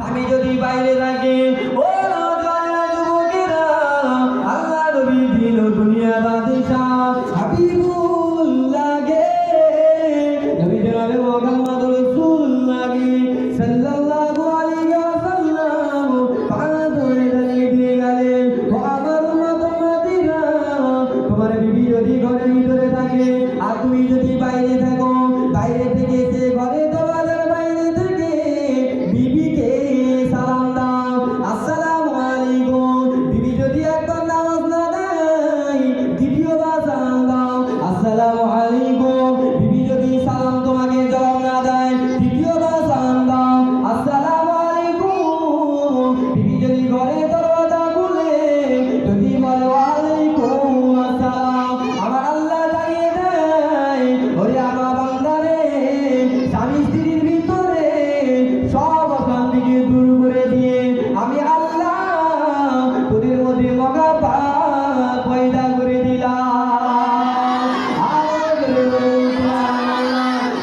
স্বামী যদি বাইরে থাকে, ও নওজওয়ানেরা, যুবকেরা, আল্লাহ নবী দিন ও দুনিয়া বাদশাহ হাবিবুল্লাহ গে, নবী জনাবে মুহাম্মদ রাসূলুল্লাহ গে সাল্লাল্লাহু আলাইহি ওয়াসাল্লাম পাঁচজনে দাঁড়িয়ে দিয়ে গেলেন, ও আমার উম্মত-উম্মতীরা, তোমার বিবি যদি ঘরের ভিতরে থাকে আর তুমি যদি বাইরে থাকো, বাইরে থেকে এসে ঘরে দরজার বাইরে থেকে বিবিকে সালাম দাও, আসসালামু আলাইকুম। বিবি যদি একবার নামাজ না দেয়, দ্বিতীয়বার সালাম দাও, আসসালামু আলাইকুম। বিবি যদি সালাম তোমাকে জবাব না দেয়, তৃতীয়বার সালাম দাও, আসসালামু আলাইকুম। বিবি যদি ঘরে দরজা খুলে যদি বলে ওয়ালাইকুম আসসালাম, আমার আল্লাহ জানিয়ে দেয়, ওরে আমার বান্দারে, স্বামী স্ত্রীর ভিতরে সব অশান্তিকে দূর করে দিয়ে আমি আল্লাহ তোদের মধ্যে মহাপাপ পয়দা করে দিলাম।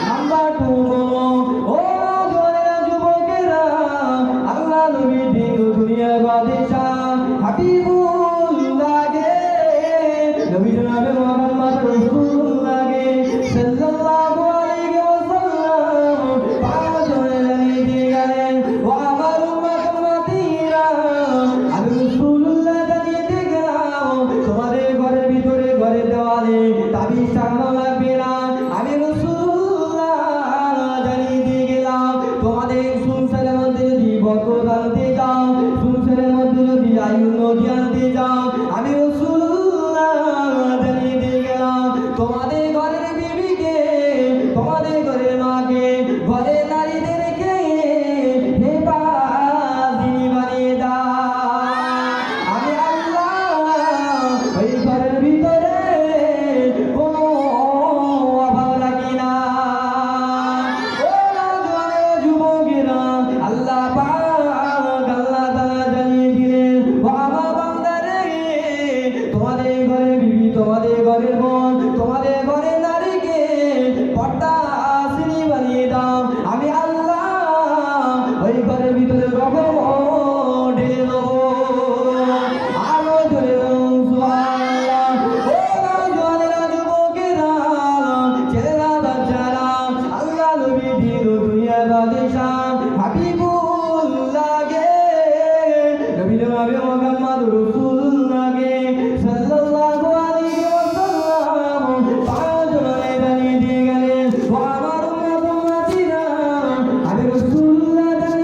নাম্বার 2 বলো, ও নওজওয়ানেরা, যুবকেরা, আল্লাহ নবী দিন ও দুনিয়ার বাদশাহ হাবিবুল্লাহ গে, নবী জনাবে মুহাম্মদ রাসূলুল্লাহ গে সাল্লাল্লাহু আলাইহি ওয়াসাল্লাম পাঁচজনে দাঁড়িয়ে দিয়ে গেলেন, ও আমার উম্মত-উম্মতীরা, আমি রাসূলুল্লাহ দাঁড়িয়ে দিয়ে গেলাম, তোমাদের ঘরের ভিতরে ঘরের দেওয়ালে তাবিজ টাঙানো লাগবে না, আমি রাসূলুল্লাহ জানিয়ে দিয়ে গেলাম, তোমাদের সংসারের মধ্যে যদি বরকত আনতে চাও, সংসারের মধ্যে যদি আয়ু উন্নতি আনতে চাও, আমি রাসূলুল্লাহ জানিয়ে দিয়ে গেলাম, তোমাদের ঘরের বিবিকে, তোমাদের ঘরের মাকে, ঘরের নারীদেরকে হেফাজতি বানিয়ে দাও, আমি আল্লাহ ওই ঘরের ভিতরে কোনো অভাব রাখি না। ও নওজওয়ানেরা, যুবকেরা, আল্লাহ পাক আল্লাহ তাআলা জানিয়ে দিলেন, ও আমার বান্দারে, তোমাদের ঘরের বিবি, তোমাদের ঘরের বোন, তোমাদের ঘরের নারীকে পর্দাশীল বানিয়ে দাও, আমি আল্লাহ ওই ঘরের ভিতরে রহমত